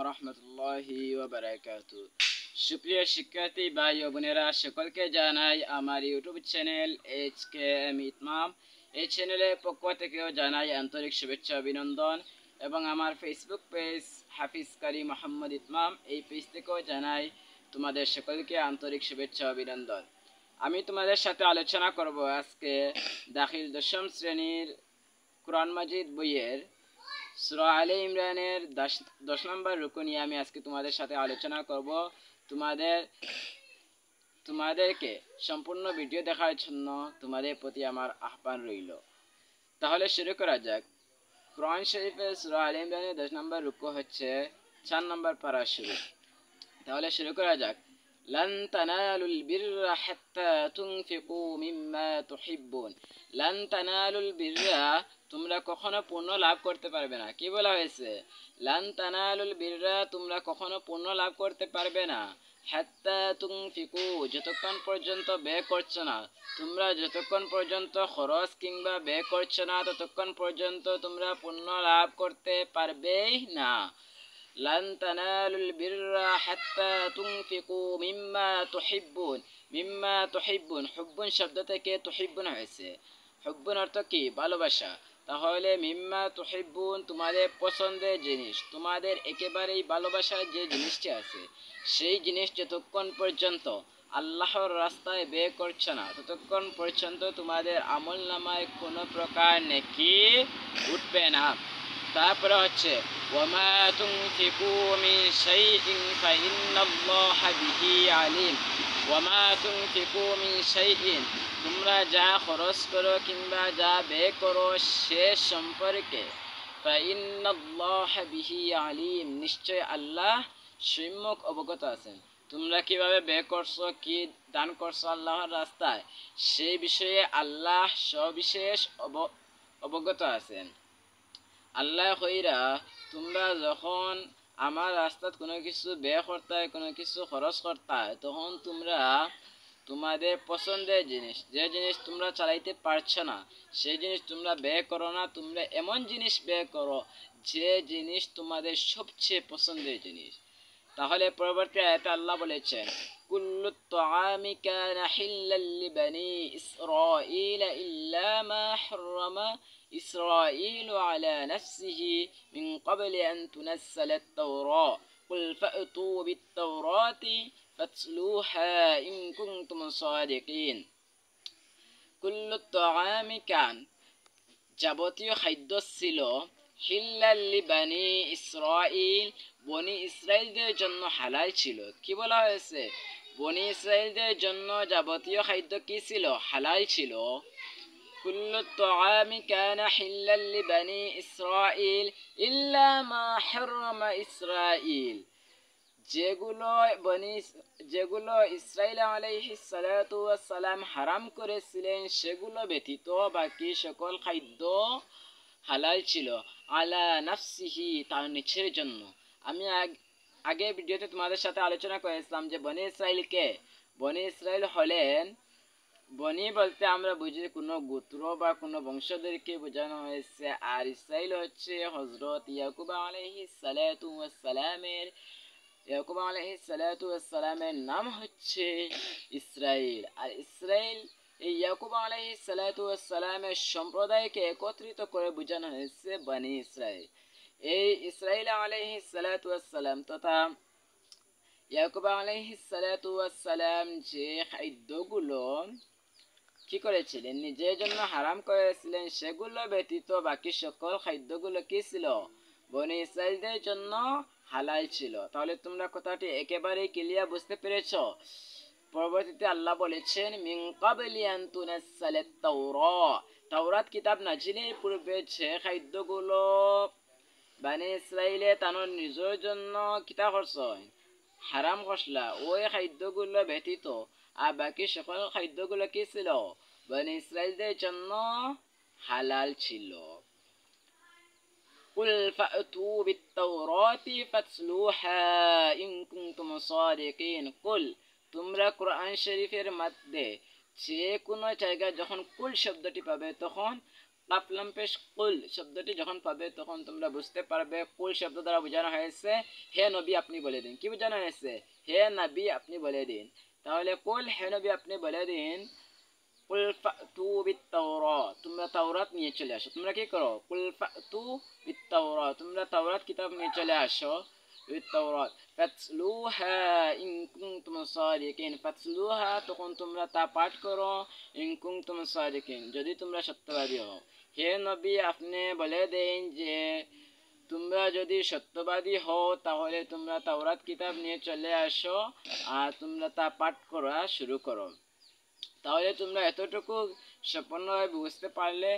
রহমতুল্লাহি ওয়া বারাকাতু। সুপ্রিয় শিক্ষার্থী ভাই ও বোনেরা, সকলকে জানাই আমার ইউটিউব চ্যানেল HKM ইতমাম এই চ্যানেলের পক্ষ থেকেও জানাই আন্তরিক শুভেচ্ছা অভিনন্দন, এবং আমার ফেসবুক পেজ হাফিজ কারি মোহাম্মদ ইতমাম এই পেজ থেকেও জানাই তোমাদের সকলকে আন্তরিক শুভেচ্ছা অভিনন্দন। আমি তোমাদের সাথে আলোচনা করব আজকে দাখিল দশম শ্রেণীর কোরআন মাজিদ বইয়ের সূরা আলে ইমরানের 10 নম্বর রুকু নিয়ে আমি আজকে তোমাদের সাথে আলোচনা করব। তোমাদেরকে সম্পূর্ণ ভিডিও দেখার জন্য তোমাদের প্রতি আমার আহ্বান রইল। তাহলে শুরু করা যাক। কোরআন শরীফের সূরা আলে ইমরানের 10 নম্বর রুকু হচ্ছে 4 নম্বর পারা শুরু। তাহলে শুরু করা যাক। লান তানালুল বিররা হাত্তা তুনফিকু মিম্মা তুহিব্বুন। লান তানালুল বিররা, তোমরা কখনো পূর্ণ লাভ করতে পারবে না। কি বলা হয়েছে? লান তানালুল বিররা, তোমরা কখনো পূর্ণ লাভ করতে পারবে না। হাত্তা তুনফিকু, যতক্ষণ পর্যন্ত ব্যয় করছো না। তোমরা যতক্ষণ পর্যন্ত খরচ কিংবা ব্যয় করছো না, ততক্ষণ পর্যন্ত তোমরা পূর্ণ লাভ করতে পারবেই না। লান তানালুল বিররা হাত্তা তুনফিকু মিম্মা তুহিব্বুন। মিম্মা তুহিব্বুন, হুব্বুন শব্দ থেকে তুহিব্বুন হয়েছে। হুব্বুন অর্থ কি? ভালোবাসা। তাহলে মিম্মা তুহিব্বুন, তোমাদের পছন্দের জিনিস, তোমাদের একেবারেই ভালোবাসার যে জিনিসটি আছে, সেই জিনিস যতক্ষণ পর্যন্ত আল্লাহর রাস্তায় ব্যয় করছো না, ততক্ষণ পর্যন্ত তোমাদের আমল নামায় কোনো প্রকার নেকি উঠবে না। তারপরে হচ্ছে ওয়ামা তুনফিকু মিন শাইইন ফাইন্নাল্লাহা বিহি আলিম। ওয়ামা তুনফিকু মিন শাইইন, তোমরা যা খরচ করো কিংবা যা ব্যয় করো সে সম্পর্কে ফাইন্নাল্লাহা বিহি আলিম, নিশ্চয় আল্লাহ সম্যক অবগত আছেন। তোমরা কিভাবে ব্যয় করছো, কি দান করছো আল্লাহর রাস্তায়, সেই বিষয়ে আল্লাহ সবিশেষ অবগত আছেন। আল্লাহ কইরা, তোমরা যখন আমার রাস্তাত কোনো কিছু ব্যয় করতায়, কোনো কিছু খরচ করতায়, তখন তোমরা তোমাদের পছন্দের জিনিস, যে জিনিস তোমরা চালাইতে পারছো না, সেই জিনিস তোমরা ব্যয় করো না। তোমরা এমন জিনিস ব্যয় করো যে জিনিস তোমাদের সবচেয়ে পছন্দের জিনিস। তাহলে পরবর্তী আয়াতে আল্লাহ বলেছেন, কুল্লু তাআমি কানা হিল্লাল লিবানি ইসরাঈল ইল্লা মা হাররামা ইসরাঈলু আলা নাফসিহি মিন ক্বাবলি আন তুনাজ্জালাত তাওরা কুল ফাতু বিত-তাওরাতি ফাতলুহা ইন কুনতুম সাদিকিন। কুল্লু তাআমি কান, যাবতীয় খাদ্য ছিল, হিল্লাল লিবানি ইসরাঈল, বনি ইসরাইলদের জন্য হালাল ছিল। কি বলা হয়েছে? বনি ইসরাইলদের জন্য যাবতীয় খাদ্য কি ছিল? হালাল ছিল। কুল্লু তাআমি কানা হিল্লাল লিবানি ইসরাঈল ইল্লা মা হাররামা ইসরাঈল, যেগুলো ইসরাঈল আলাইহিস সালাতু ওয়াস সালাম হারাম করেছিলেন, সেগুলো ব্যতীত বাকি সকল খাদ্য হালাল ছিল। আলা নাফসিহি, তার নিজের জন্য। আমি আগে ভিডিওতে তোমাদের সাথে আলোচনা করেছিলাম যে বনি ইসরাইলকে, বনি ইসরাইল হলেন, বনি বলতে আমরা বুঝি কোনো গোত্র বা কোনো বংশধরকে বোঝানো হয়েছে। আর ইসরাইল হচ্ছে হযরত ইয়াকুব আলাইহিস সালাতু ওয়াস সালামের, ইয়াকুব আলাইহিস সালাতু ওয়াস সালামের নাম হচ্ছে ইসরাইল। আর ইসরাইল, এই ইয়াকুব আলাইহিস সালাতু ওয়াস সালামের সম্প্রদায়কে একত্রিত করে বোঝানো হয়েছে বনি ইসরাইল। এই ইসরাইল আলাইহিস সালাতু ওয়াস সালাম তথা ইয়াকুব আলাইহিস সালাতু ওয়াস সালাম যে খাদ্যগুলো কি করেছিলেন, নিজের জন্য হারাম করেছিলেন, সেগুলো ব্যতীত বাকি সকল খাদ্যগুলো কি ছিল? বনি ইসরাইলদের জন্য হালাল ছিল। তাহলে তোমরা কথাটি একেবারেই ক্লিয়ার বুঝতে পেরেছো? পরবর্তীতে আল্লাহ বলেছেন, মিন ক্বাবলি আন তুনাজ্জালাত তাওরা, তাওরাত কিতাব নাজিলের পূর্বে যে খাদ্যগুলো বনি ইসরাইলে তানোর নিজের জন্য কিতা করছে, হারাম করলা, ওই খাদ্যগুলো ব্যতীত আর বাকি সকল খাদ্যগুলো কি ছিল? বনি ইসরাইলদের জন্য হালাল ছিল। কুল ফাতু বিত-তাওরাতি ফাতলুহা ইন কুনতুম সাদিকিন। কুল, তোমরা কোরআন শরীফের মধ্যে যে কোনো জায়গায় যখন কুল শব্দটি পাবে, তখন কাফ লাম পেশ কুল শব্দটি যখন পাবে তখন তোমরা বুঝতে পারবে কুল শব্দ দ্বারা বোঝানো হয়েছে হে নবী আপনি বলে দিন। কি বোঝানো হয়েছে? হে নবী আপনি বলে দিন। তাহলে কুল হে নবী আপনি বলে দিন কুল ফাতু বিত-তাওরাত, তোমরা তাওরাত নিয়ে চলে আসো। তোমরা কি করো? কুল ফাতু বিত-তাওরাত, তোমরা তাওরাত কিতাব নিয়ে চলে আসো। বিত-তাওরাত ফাতলুহা ইন কুনতুম সাদিকিন, ফাতলুহা তখন তোমরা তা পাঠ করো, ইন কুনতুম সাদিকিন যদি তোমরা সত্যবাদী হও। হে নবী আপনি বলে দেন যে তোমরা যদি সত্যবাদী হও তাহলে তোমরা তাওরাত কিতাব নিয়ে চলে আসো আর তোমরা তা পাঠ করা শুরু করো। তাহলে তোমরা এতটুকু সম্পূর্ণভাবে বুঝতে পারলে।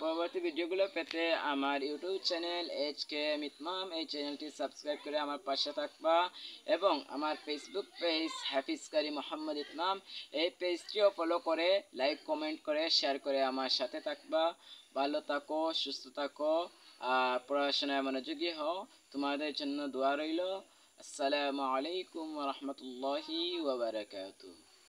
পরবর্তী ভিডিওগুলো পেতে আমার ইউটিউব চ্যানেল HK মিতমাম এই চ্যানেলটি সাবস্ক্রাইব করে আমার পাশে থাকবা এবং আমার ফেসবুক পেজ হাফিজ কারি মোহাম্মদ ইতমাম এই পেজটিও ফলো করে লাইক কমেন্ট করে শেয়ার করে আমার সাথে থাকবা। ভালো থাকো, সুস্থ থাকো, পড়াশোনায় মনোযোগী হও। তোমাদের জন্য দোয়া রইল। আসসালামু আলাইকুম ওয়া রাহমাতুল্লাহি ওয়া বারাকাতুহু।